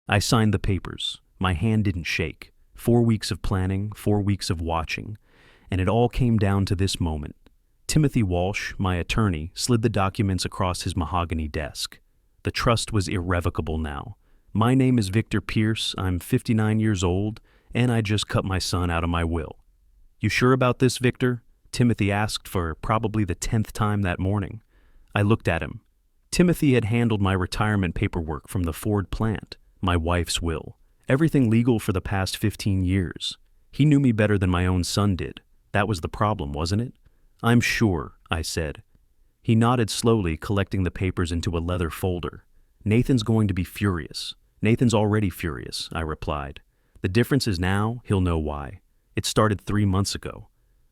I signed the papers. My hand didn't shake. 4 weeks of planning, 4 weeks of watching, and it all came down to this moment. Timothy Walsh, my attorney, slid the documents across his mahogany desk. The trust was irrevocable now. My name is Victor Pierce, I'm 59 years old, and I just cut my son out of my will. You sure about this, Victor? Timothy asked for probably the 10th time that morning. I looked at him. Timothy had handled my retirement paperwork from the Ford plant, my wife's will, everything legal for the past 15 years. He knew me better than my own son did. That was the problem, wasn't it? I'm sure, I said. He nodded slowly, collecting the papers into a leather folder. Nathan's going to be furious. Nathan's already furious, I replied. The difference is now he'll know why. It started 3 months ago.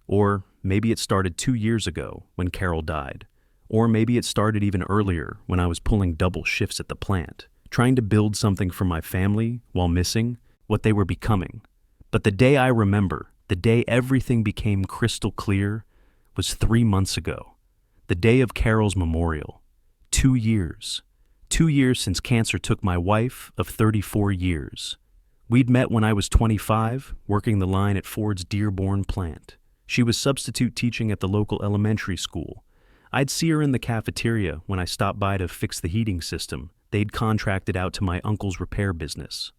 Or maybe it started 2 years ago when Carol died. Or maybe it started even earlier when I was pulling double shifts at the plant, trying to build something for my family while missing what they were becoming. But the day I remember, the day everything became crystal clear, was 3 months ago. The day of Carol's memorial. 2 years. 2 years since cancer took my wife of 34 years. We'd met when I was 25, working the line at Ford's Dearborn plant. She was substitute teaching at the local elementary school. I'd see her in the cafeteria when I stopped by to fix the heating system they'd contracted out to my uncle's repair business.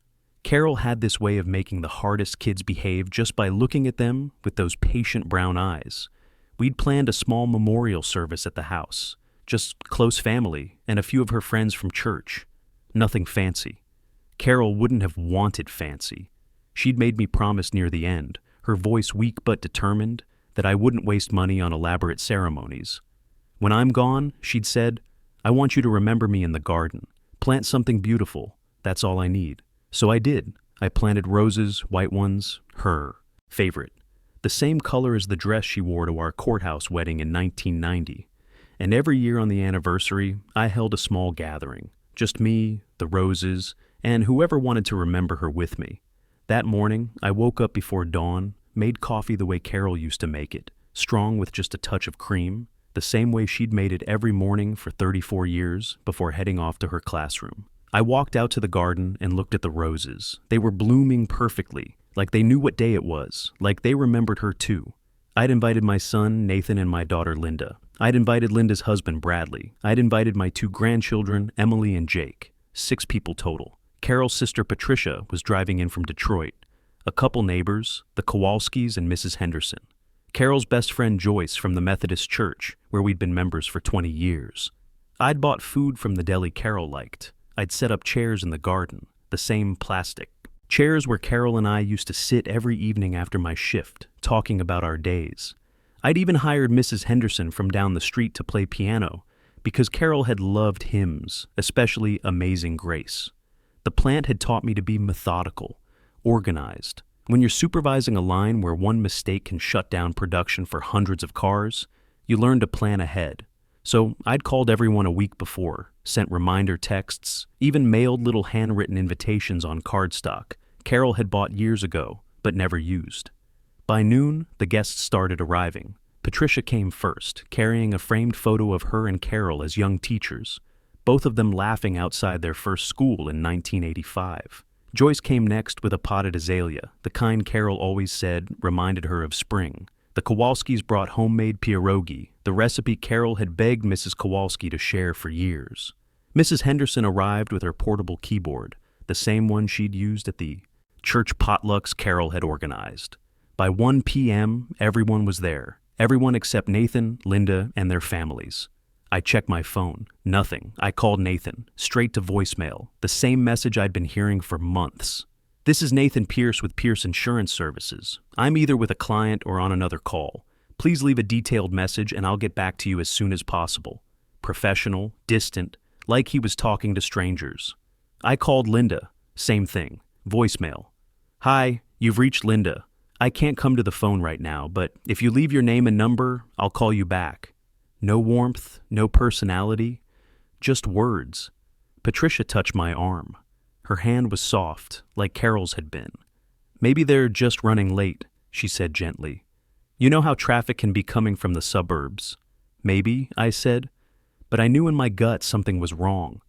Carol had this way of making the hardest kids behave just by looking at them with those patient brown eyes. We'd planned a small memorial service at the house, just close family and a few of her friends from church. Nothing fancy. Carol wouldn't have wanted fancy. She'd made me promise near the end, her voice weak but determined, that I wouldn't waste money on elaborate ceremonies. When I'm gone, she'd said, I want you to remember me in the garden. Plant something beautiful. That's all I need. So I did. I planted roses, white ones, her favorite. The same color as the dress she wore to our courthouse wedding in 1990. And every year on the anniversary, I held a small gathering. Just me, the roses, and whoever wanted to remember her with me. That morning, I woke up before dawn, made coffee the way Carol used to make it, strong with just a touch of cream, the same way she'd made it every morning for 34 years before heading off to her classroom. I walked out to the garden and looked at the roses. They were blooming perfectly, like they knew what day it was, like they remembered her too. I'd invited my son, Nathan, and my daughter, Linda. I'd invited Linda's husband, Bradley. I'd invited my 2 grandchildren, Emily and Jake. 6 people total. Carol's sister, Patricia, was driving in from Detroit. A couple neighbors, the Kowalskis and Mrs. Henderson. Carol's best friend, Joyce, from the Methodist Church, where we'd been members for 20 years. I'd bought food from the deli Carol liked. I'd set up chairs in the garden, the same plastic. Chairs where Carol and I used to sit every evening after my shift, talking about our days. I'd even hired Mrs. Henderson from down the street to play piano, because Carol had loved hymns, especially Amazing Grace. The plant had taught me to be methodical, organized. When you're supervising a line where one mistake can shut down production for hundreds of cars, you learn to plan ahead. So I'd called everyone a week before, sent reminder texts, even mailed little handwritten invitations on cardstock Carol had bought years ago, but never used. By noon, the guests started arriving. Patricia came first, carrying a framed photo of her and Carol as young teachers, both of them laughing outside their first school in 1985. Joyce came next with a potted azalea, the kind Carol always said reminded her of spring. The Kowalskis brought homemade pierogi, the recipe Carol had begged Mrs. Kowalski to share for years. Mrs. Henderson arrived with her portable keyboard, the same one she'd used at the church potlucks Carol had organized. By 1 p.m., everyone was there. Everyone except Nathan, Linda, and their families. I checked my phone. Nothing. I called Nathan, straight to voicemail, the same message I'd been hearing for months. This is Nathan Pierce with Pierce Insurance Services. I'm either with a client or on another call. Please leave a detailed message and I'll get back to you as soon as possible. Professional, distant, like he was talking to strangers. I called Linda. Same thing. Voicemail. Hi, you've reached Linda. I can't come to the phone right now, but if you leave your name and number, I'll call you back. No warmth, no personality, just words. Patricia touched my arm. Her hand was soft, like Carol's had been. Maybe they're just running late, she said gently. You know how traffic can be coming from the suburbs. Maybe, I said, but I knew in my gut something was wrong.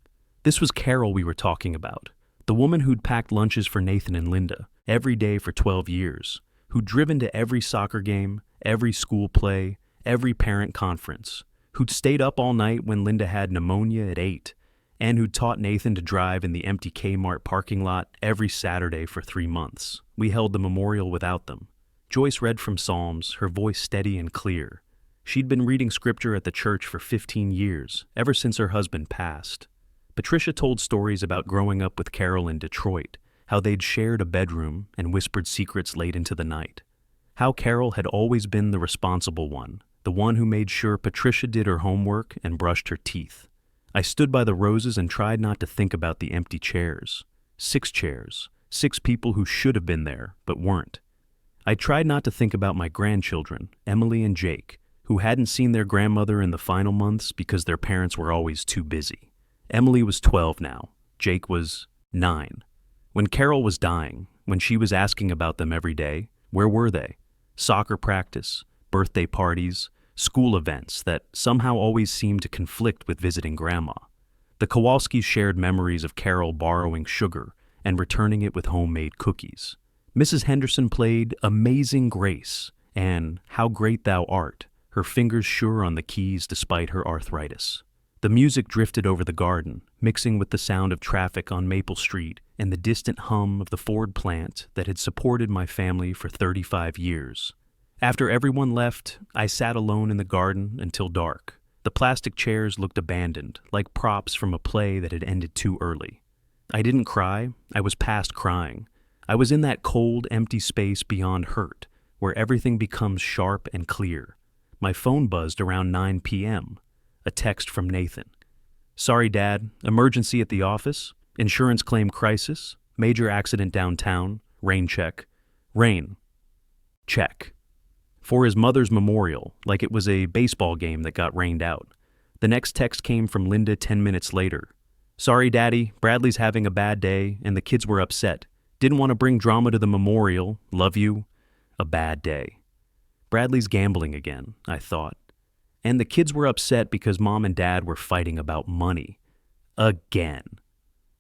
This was Carol we were talking about, The woman who'd packed lunches for Nathan and Linda every day for 12 years, who'd driven to every soccer game, every school play, every parent conference, who'd stayed up all night when Linda had pneumonia at 8, and who'd taught Nathan to drive in the empty Kmart parking lot every Saturday for 3 months. We held the memorial without them. Joyce read from Psalms, her voice steady and clear. She'd been reading scripture at the church for 15 years, ever since her husband passed. Patricia told stories about growing up with Carol in Detroit, how they'd shared a bedroom and whispered secrets late into the night. How Carol had always been the responsible one, the one who made sure Patricia did her homework and brushed her teeth. I stood by the roses and tried not to think about the empty chairs. 6 chairs, 6 people who should have been there, but weren't. I tried not to think about my grandchildren, Emily and Jake, who hadn't seen their grandmother in the final months because their parents were always too busy. Emily was 12 now. Jake was 9. When Carol was dying, when she was asking about them every day, where were they? Soccer practice, birthday parties, school events that somehow always seemed to conflict with visiting Grandma. The Kowalskis shared memories of Carol borrowing sugar and returning it with homemade cookies. Mrs. Henderson played Amazing Grace and How Great Thou Art, her fingers sure on the keys despite her arthritis. The music drifted over the garden, mixing with the sound of traffic on Maple Street and the distant hum of the Ford plant that had supported my family for 35 years. After everyone left, I sat alone in the garden until dark. The plastic chairs looked abandoned, like props from a play that had ended too early. I didn't cry. I was past crying. I was in that cold, empty space beyond hurt, where everything becomes sharp and clear. My phone buzzed around 9 p.m. A text from Nathan. Sorry, Dad. Emergency at the office. Insurance claim crisis. Major accident downtown. Rain check. Rain. Check. For his mother's memorial, like it was a baseball game that got rained out. The next text came from Linda 10 minutes later. Sorry, Daddy. Bradley's having a bad day, and the kids were upset. Didn't want to bring drama to the memorial. Love you. A bad day. Bradley's gambling again, I thought. And the kids were upset because Mom and Dad were fighting about money. Again.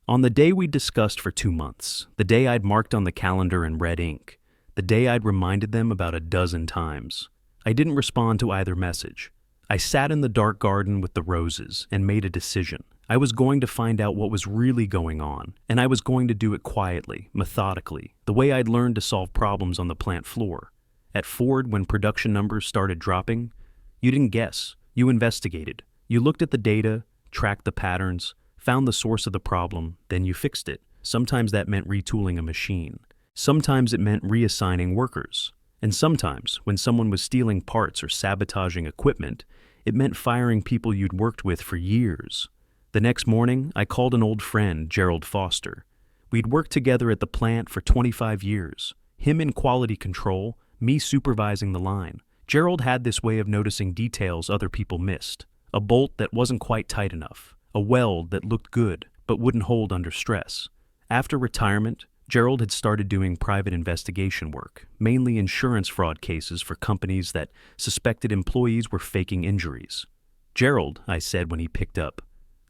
On the day we discussed for 2 months, the day I'd marked on the calendar in red ink, the day I'd reminded them about a dozen times, I didn't respond to either message. I sat in the dark garden with the roses and made a decision. I was going to find out what was really going on, and I was going to do it quietly, methodically, the way I'd learned to solve problems on the plant floor. At Ford, when production numbers started dropping, you didn't guess. You investigated. You looked at the data, tracked the patterns, found the source of the problem, then you fixed it. Sometimes that meant retooling a machine. Sometimes it meant reassigning workers. And sometimes, when someone was stealing parts or sabotaging equipment, it meant firing people you'd worked with for years. The next morning, I called an old friend, Gerald Foster. We'd worked together at the plant for 25 years. Him in quality control, me supervising the line. Gerald had this way of noticing details other people missed. A bolt that wasn't quite tight enough. A weld that looked good, but wouldn't hold under stress. After retirement, Gerald had started doing private investigation work, mainly insurance fraud cases for companies that suspected employees were faking injuries. Gerald, I said when he picked up,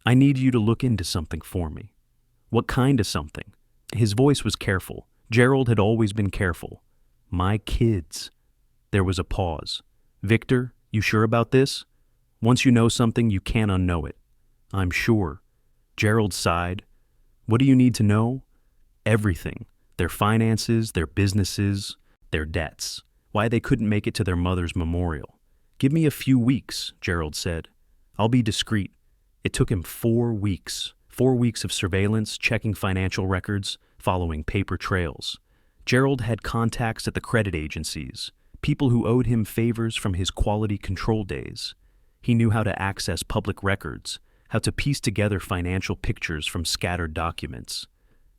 I need you to look into something for me. What kind of something? His voice was careful. Gerald had always been careful. My kids. There was a pause. Victor, you sure about this? Once you know something, you can't unknow it. I'm sure. Gerald sighed. What do you need to know? Everything. Their finances, their businesses, their debts. Why they couldn't make it to their mother's memorial. Give me a few weeks, Gerald said. I'll be discreet. It took him 4 weeks. 4 weeks of surveillance, checking financial records, following paper trails. Gerald had contacts at the credit agencies, people who owed him favors from his quality control days. He knew how to access public records, how to piece together financial pictures from scattered documents.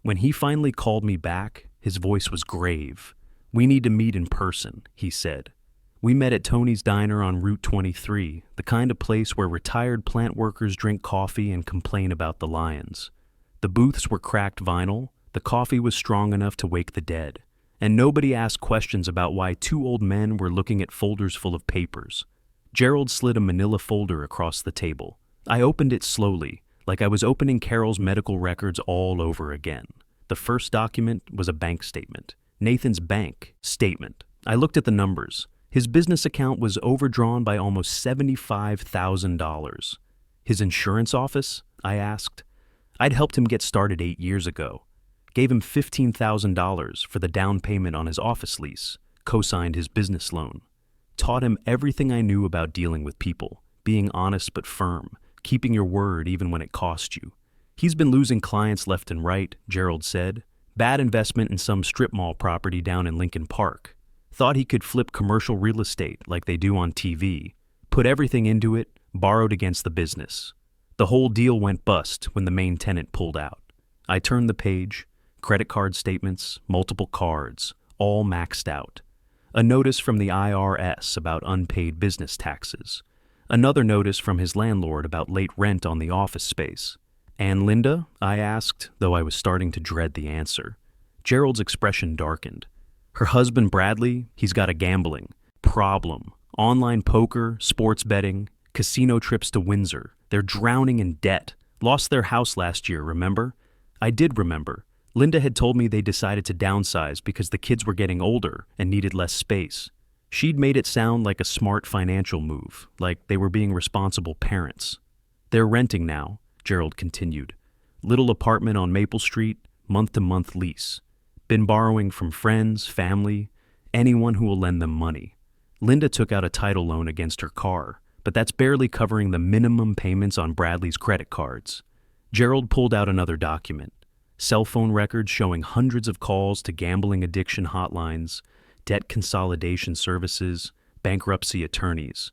When he finally called me back, his voice was grave. We need to meet in person, he said. We met at Tony's Diner on Route 23, the kind of place where retired plant workers drink coffee and complain about the lions. The booths were cracked vinyl, the coffee was strong enough to wake the dead, and nobody asked questions about why 2 old men were looking at folders full of papers. Gerald slid a manila folder across the table. I opened it slowly, like I was opening Carol's medical records all over again. The first document was a bank statement. Nathan's bank statement. I looked at the numbers. His business account was overdrawn by almost $75,000. His insurance office? I asked. I'd helped him get started 8 years ago. Gave him $15,000 for the down payment on his office lease. Co-signed his business loan. Taught him everything I knew about dealing with people, being honest but firm, keeping your word even when it cost you. He's been losing clients left and right, Gerald said. Bad investment in some strip mall property down in Lincoln Park. Thought he could flip commercial real estate like they do on TV. Put everything into it, borrowed against the business. The whole deal went bust when the main tenant pulled out. I turned the page, credit card statements, multiple cards, all maxed out. A notice from the IRS about unpaid business taxes. Another notice from his landlord about late rent on the office space. "And Linda?" I asked, though I was starting to dread the answer. Gerald's expression darkened. Her husband Bradley, he's got a gambling problem. Online poker, sports betting, casino trips to Windsor. They're drowning in debt. Lost their house last year, remember? I did remember. Linda had told me they decided to downsize because the kids were getting older and needed less space. She'd made it sound like a smart financial move, like they were being responsible parents. "They're renting now," Gerald continued. "Little apartment on Maple Street, month-to-month lease. Been borrowing from friends, family, anyone who will lend them money. Linda took out a title loan against her car, but that's barely covering the minimum payments on Bradley's credit cards." Gerald pulled out another document. Cell phone records showing hundreds of calls to gambling addiction hotlines, debt consolidation services, bankruptcy attorneys.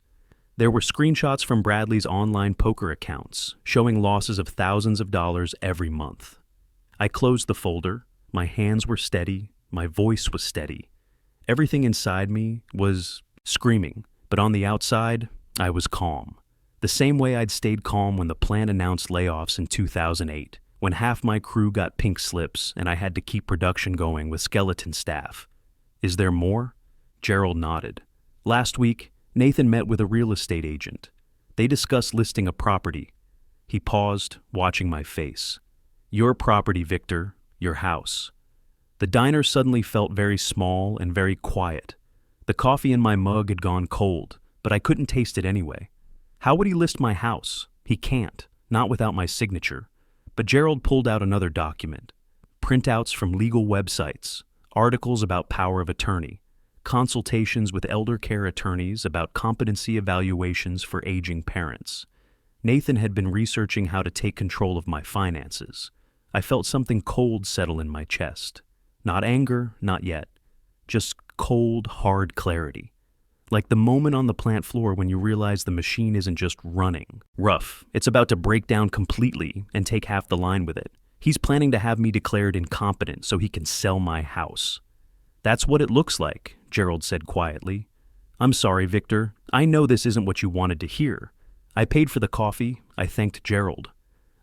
There were screenshots from Bradley's online poker accounts, showing losses of thousands of dollars every month. I closed the folder. My hands were steady. My voice was steady. Everything inside me was screaming, but on the outside, I was calm. The same way I'd stayed calm when the plant announced layoffs in 2008, when half my crew got pink slips and I had to keep production going with skeleton staff. "Is there more?" Gerald nodded. "Last week, Nathan met with a real estate agent. They discussed listing a property." He paused, watching my face. "Your property, Victor, your house." The diner suddenly felt very small and very quiet. The coffee in my mug had gone cold, but I couldn't taste it anyway. How would he list my house? He can't, not without my signature. But Gerald pulled out another document. Printouts from legal websites, articles about power of attorney, consultations with elder care attorneys about competency evaluations for aging parents. Nathan had been researching how to take control of my finances. I felt something cold settle in my chest. Not anger, not yet. Just cold, hard clarity. Like the moment on the plant floor when you realize the machine isn't just running. Rough. It's about to break down completely and take half the line with it. He's planning to have me declared incompetent so he can sell my house. "That's what it looks like," Gerald said quietly. "I'm sorry, Victor. I know this isn't what you wanted to hear." I paid for the coffee. I thanked Gerald.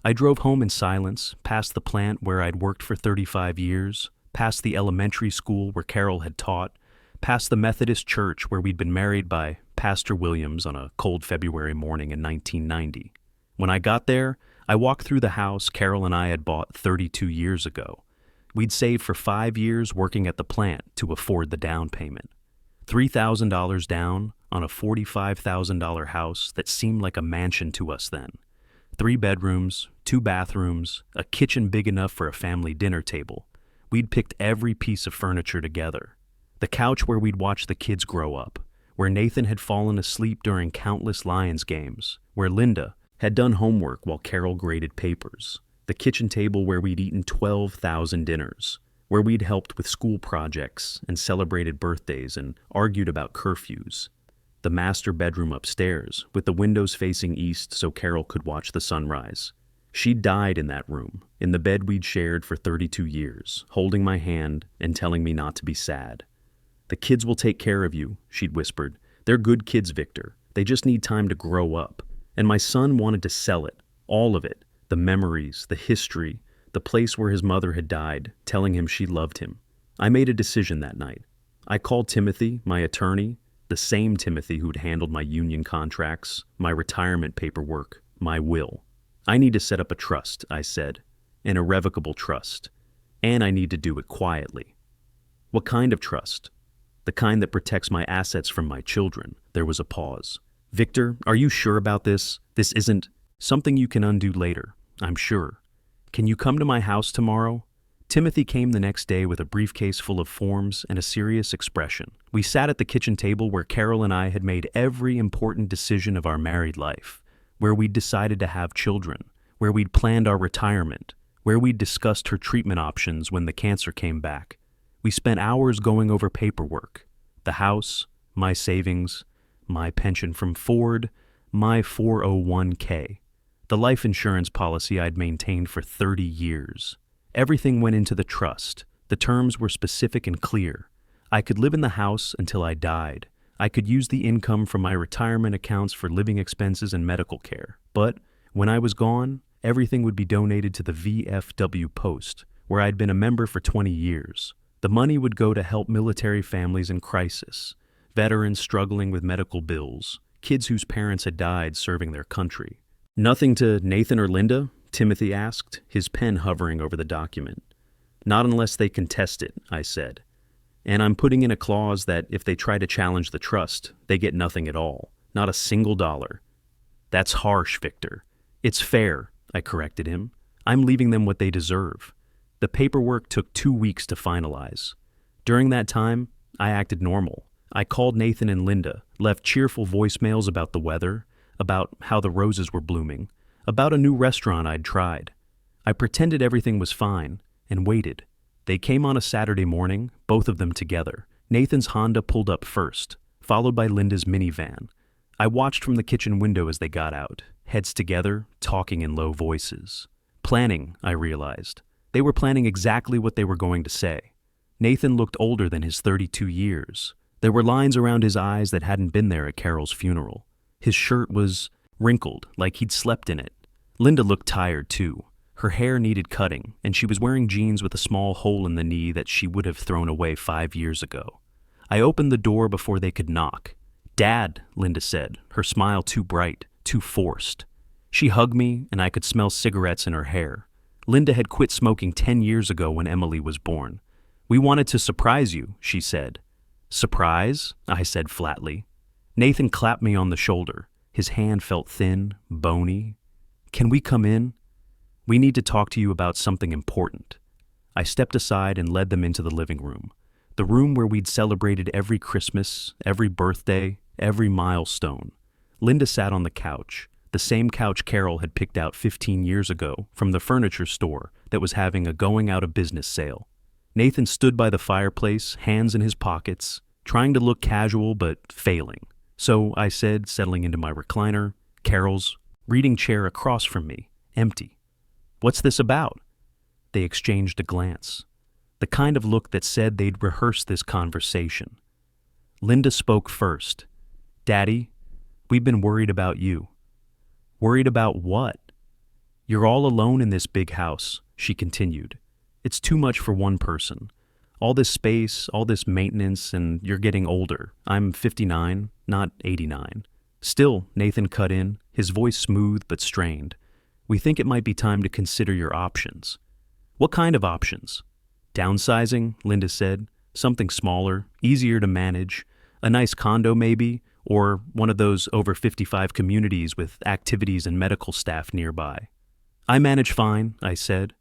I drove home in silence, past the plant where I'd worked for 35 years, past the elementary school where Carol had taught, past the Methodist church where we'd been married by Pastor Williams on a cold February morning in 1990. When I got there, I walked through the house Carol and I had bought 32 years ago. We'd saved for 5 years working at the plant to afford the down payment. $3,000 down on a $45,000 house that seemed like a mansion to us then. 3 bedrooms, 2 bathrooms, a kitchen big enough for a family dinner table. We'd picked every piece of furniture together. The couch where we'd watch the kids grow up, where Nathan had fallen asleep during countless Lions games, where Linda had done homework while Carol graded papers. The kitchen table where we'd eaten 12,000 dinners, where we'd helped with school projects and celebrated birthdays and argued about curfews. The master bedroom upstairs, with the windows facing east so Carol could watch the sunrise. She'd died in that room, in the bed we'd shared for 32 years, holding my hand and telling me not to be sad. "The kids will take care of you," she'd whispered. "They're good kids, Victor. They just need time to grow up." And my son wanted to sell it, all of it, the memories, the history, the place where his mother had died, telling him she loved him. I made a decision that night. I called Timothy, my attorney, the same Timothy who'd handled my union contracts, my retirement paperwork, my will. "I need to set up a trust," I said, "an irrevocable trust. And I need to do it quietly. What kind of trust? The kind that protects my assets from my children. There was a pause. Victor, are you sure about this? This isn't something you can undo later, I'm sure. Can you come to my house tomorrow? Timothy came the next day with a briefcase full of forms and a serious expression. We sat at the kitchen table where Carol and I had made every important decision of our married life, where we'd decided to have children, where we'd planned our retirement, where we'd discussed her treatment options when the cancer came back. We spent hours going over paperwork, the house, my savings, my pension from Ford, my 401k, the life insurance policy I'd maintained for 30 years. Everything went into the trust. The terms were specific and clear. I could live in the house until I died. I could use the income from my retirement accounts for living expenses and medical care. But when I was gone, everything would be donated to the VFW Post, where I'd been a member for 20 years. The money would go to help military families in crisis, veterans struggling with medical bills, kids whose parents had died serving their country. Nothing to Nathan or Linda? Timothy asked, his pen hovering over the document. Not unless they contest it, I said. And I'm putting in a clause that if they try to challenge the trust, they get nothing at all, not a single dollar. That's harsh, Victor. It's fair, I corrected him. I'm leaving them what they deserve. The paperwork took 2 weeks to finalize. During that time, I acted normal. I called Nathan and Linda, left cheerful voicemails about the weather, about how the roses were blooming, about a new restaurant I'd tried. I pretended everything was fine and waited. They came on a Saturday morning, both of them together. Nathan's Honda pulled up first, followed by Linda's minivan. I watched from the kitchen window as they got out, heads together, talking in low voices. Planning, I realized. They were planning exactly what they were going to say. Nathan looked older than his 32 years. There were lines around his eyes that hadn't been there at Carol's funeral. His shirt was wrinkled, like he'd slept in it. Linda looked tired, too. Her hair needed cutting, and she was wearing jeans with a small hole in the knee that she would have thrown away 5 years ago. I opened the door before they could knock. "Dad," Linda said, her smile too bright, too forced. She hugged me, and I could smell cigarettes in her hair. Linda had quit smoking 10 years ago when Emily was born. "We wanted to surprise you," she said. "Surprise?" I said flatly. Nathan clapped me on the shoulder. His hand felt thin, bony. "Can we come in? We need to talk to you about something important." I stepped aside and led them into the living room, the room where we'd celebrated every Christmas, every birthday, every milestone. Linda sat on the couch, the same couch Carol had picked out 15 years ago from the furniture store that was having a going-out-of-business sale. Nathan stood by the fireplace, hands in his pockets, trying to look casual but failing. So I said, settling into my recliner, Carol's reading chair across from me, empty. "What's this about?" They exchanged a glance, the kind of look that said they'd rehearsed this conversation. Linda spoke first. "Daddy, we've been worried about you." "Worried about what?" "You're all alone in this big house," she continued. "It's too much for one person. All this space, all this maintenance, and you're getting older. I'm 59, not 89. Still," Nathan cut in, his voice smooth but strained. "We think it might be time to consider your options." "What kind of options?" "Downsizing," Linda said. "Something smaller, easier to manage. A nice condo maybe, or one of those over 55 communities with activities and medical staff nearby." "I manage fine," I said.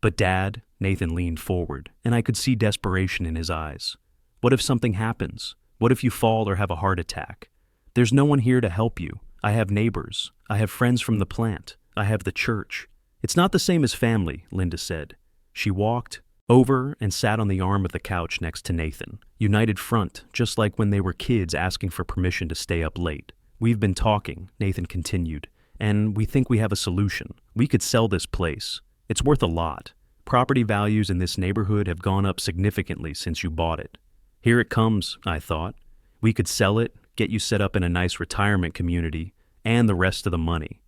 "But Dad," Nathan leaned forward, and I could see desperation in his eyes. "What if something happens? What if you fall or have a heart attack? There's no one here to help you. I have neighbors. I have friends from the plant. I have the church." "It's not the same as family," Linda said. She walked over and sat on the arm of the couch next to Nathan. United front, just like when they were kids asking for permission to stay up late. "We've been talking," Nathan continued, "and we think we have a solution. We could sell this place. It's worth a lot. Property values in this neighborhood have gone up significantly since you bought it." "Here it comes," I thought. "We could sell it, get you set up in a nice retirement community, and the rest of the money."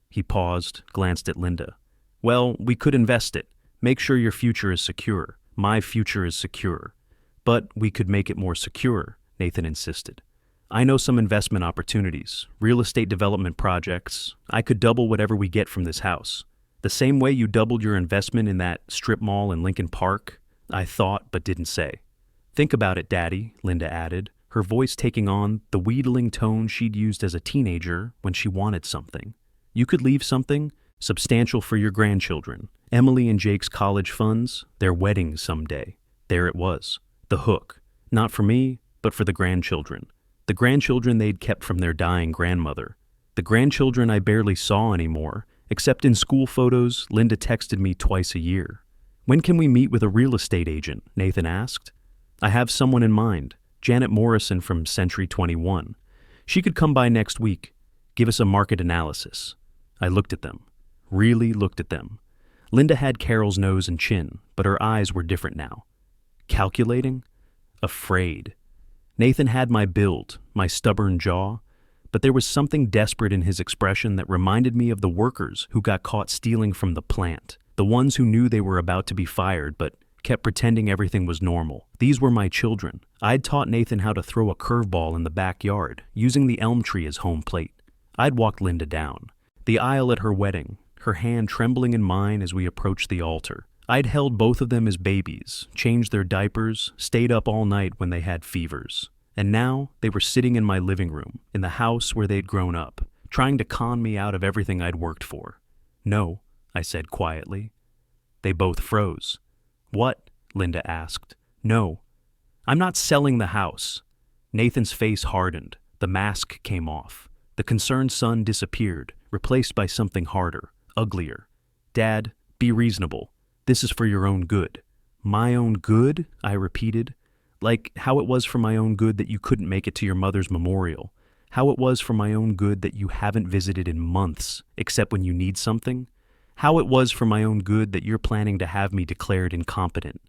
He paused, glanced at Linda. "Well, we could invest it. Make sure your future is secure. My future is secure. But we could make it more secure," Nathan insisted. "I know some investment opportunities, real estate development projects. I could double whatever we get from this house." The same way you doubled your investment in that strip mall in Lincoln Park? I thought but didn't say. Think about it, Daddy, Linda added, her voice taking on the wheedling tone she'd used as a teenager when she wanted something. You could leave something substantial for your grandchildren. Emily and Jake's college funds, their weddings someday. There it was. The hook. Not for me, but for the grandchildren. The grandchildren they'd kept from their dying grandmother. The grandchildren I barely saw anymore, except in school photos Linda texted me twice a year. When can we meet with a real estate agent? Nathan asked. I have someone in mind, Janet Morrison from Century 21. She could come by next week, give us a market analysis. I looked at them. Really looked at them. Linda had Carol's nose and chin, but her eyes were different now. Calculating? Afraid. Nathan had my build, my stubborn jaw, but there was something desperate in his expression that reminded me of the workers who got caught stealing from the plant, the ones who knew they were about to be fired but kept pretending everything was normal. These were my children. I'd taught Nathan how to throw a curveball in the backyard, using the elm tree as home plate. I'd walked Linda down the aisle at her wedding, her hand trembling in mine as we approached the altar. I'd held both of them as babies, changed their diapers, stayed up all night when they had fevers. And now they were sitting in my living room, in the house where they'd grown up, trying to con me out of everything I'd worked for. No, I said quietly. They both froze. What? Linda asked. No. I'm not selling the house. Nathan's face hardened. The mask came off. The concerned son disappeared, replaced by something harder, uglier. Dad, be reasonable. This is for your own good. My own good? I repeated. Like how it was for my own good that you couldn't make it to your mother's memorial. How it was for my own good that you haven't visited in months, except when you need something. How it was for my own good that you're planning to have me declared incompetent.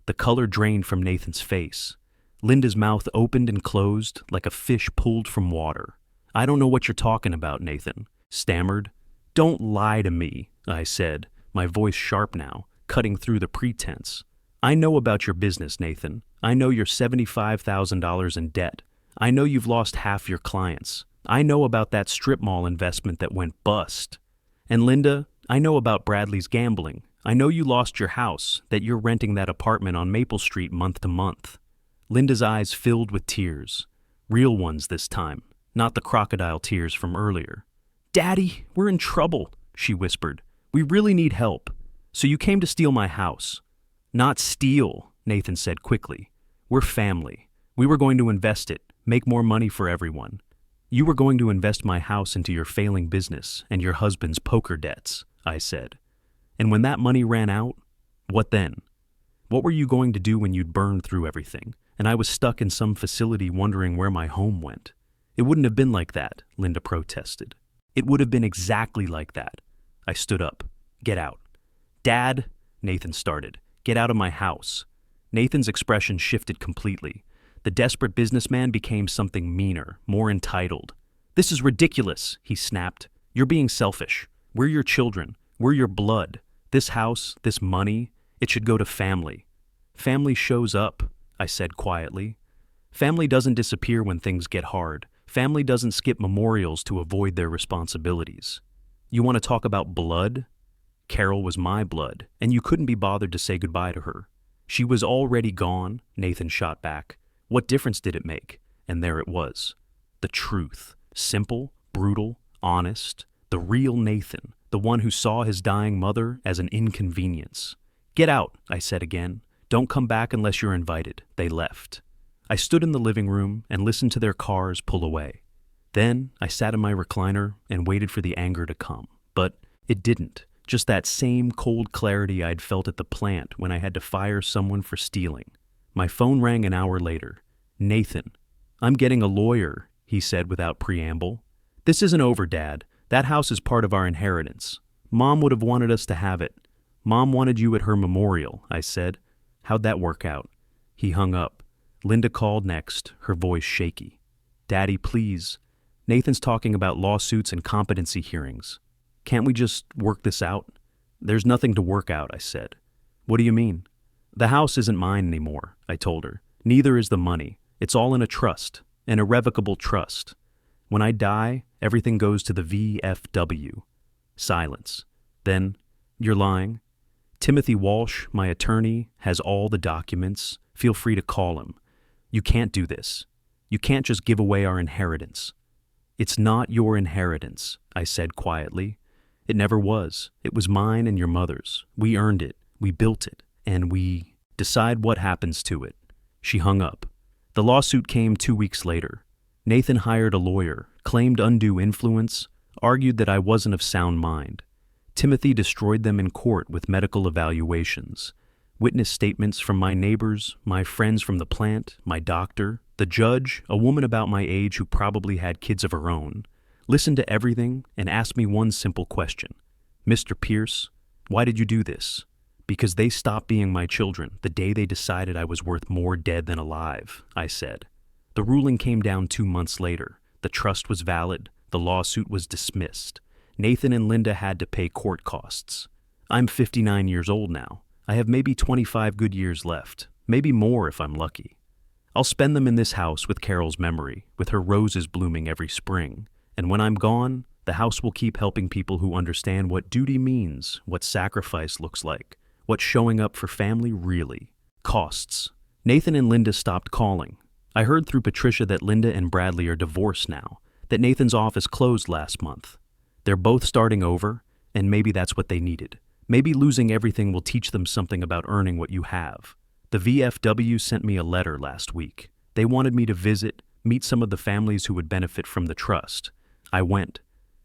The color drained from Nathan's face. Linda's mouth opened and closed like a fish pulled from water. I don't know what you're talking about, Nathan, stammered. Don't lie to me, I said, my voice sharp now, cutting through the pretense. I know about your business, Nathan. I know you're $75,000 in debt. I know you've lost half your clients. I know about that strip mall investment that went bust. And Linda, I know about Bradley's gambling. I know you lost your house, that you're renting that apartment on Maple Street month to month. Linda's eyes filled with tears. Real ones this time, not the crocodile tears from earlier. Daddy, we're in trouble, she whispered. We really need help. So you came to steal my house. Not steal, Nathan said quickly. We're family. We were going to invest it, make more money for everyone. You were going to invest my house into your failing business and your husband's poker debts, I said. And when that money ran out, what then? What were you going to do when you'd burned through everything, and I was stuck in some facility wondering where my home went? It wouldn't have been like that, Linda protested. It would have been exactly like that. I stood up. Get out. Dad, Nathan started. Get out of my house. Nathan's expression shifted completely. The desperate businessman became something meaner, more entitled. This is ridiculous, he snapped. You're being selfish. We're your children. We're your blood. This house, this money, it should go to family. Family shows up, I said quietly. Family doesn't disappear when things get hard. Family doesn't skip memorials to avoid their responsibilities. You want to talk about blood? Carol was my blood, and you couldn't be bothered to say goodbye to her. She was already gone, Nathan shot back. What difference did it make? And there it was. The truth. Simple, brutal, honest. The real Nathan. The one who saw his dying mother as an inconvenience. Get out, I said again. Don't come back unless you're invited. They left. I stood in the living room and listened to their cars pull away. Then I sat in my recliner and waited for the anger to come. But it didn't. Just that same cold clarity I'd felt at the plant when I had to fire someone for stealing. My phone rang an hour later. Nathan. I'm getting a lawyer, he said without preamble. This isn't over, Dad. That house is part of our inheritance. Mom would have wanted us to have it. Mom wanted you at her memorial, I said. How'd that work out? He hung up. Linda called next, her voice shaky. Daddy, please. Nathan's talking about lawsuits and competency hearings. Can't we just work this out? There's nothing to work out, I said. What do you mean? The house isn't mine anymore, I told her. Neither is the money. It's all in a trust, an irrevocable trust. When I die, everything goes to the VFW. Silence. Then, You're lying. Timothy Walsh, my attorney, has all the documents. Feel free to call him. You can't do this. You can't just give away our inheritance. It's not your inheritance, I said quietly. It never was. It was mine and your mother's. We earned it. We built it. And we decide what happens to it. She hung up. The lawsuit came 2 weeks later. Nathan hired a lawyer, claimed undue influence, argued that I wasn't of sound mind. Timothy destroyed them in court with medical evaluations. Witness statements from my neighbors, my friends from the plant, my doctor, the judge, a woman about my age who probably had kids of her own, listened to everything and asked me one simple question. Mr. Pierce, why did you do this? Because they stopped being my children the day they decided I was worth more dead than alive, I said. The ruling came down 2 months later. The trust was valid. The lawsuit was dismissed. Nathan and Linda had to pay court costs. I'm 59 years old now. I have maybe 25 good years left, maybe more if I'm lucky. I'll spend them in this house with Carol's memory, with her roses blooming every spring. And when I'm gone, the house will keep helping people who understand what duty means, what sacrifice looks like, what showing up for family really costs. Nathan and Linda stopped calling. I heard through Patricia that Linda and Bradley are divorced now, that Nathan's office closed last month. They're both starting over, and maybe that's what they needed. Maybe losing everything will teach them something about earning what you have. The VFW sent me a letter last week. They wanted me to visit, meet some of the families who would benefit from the trust. I went.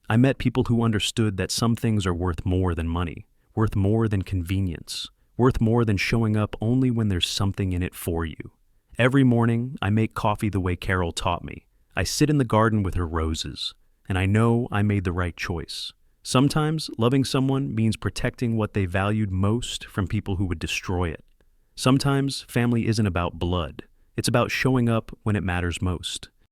I met people who understood that some things are worth more than money, worth more than convenience, worth more than showing up only when there's something in it for you. Every morning, I make coffee the way Carol taught me. I sit in the garden with her roses, and I know I made the right choice. Sometimes loving someone means protecting what they valued most from people who would destroy it. Sometimes family isn't about blood. It's about showing up when it matters most.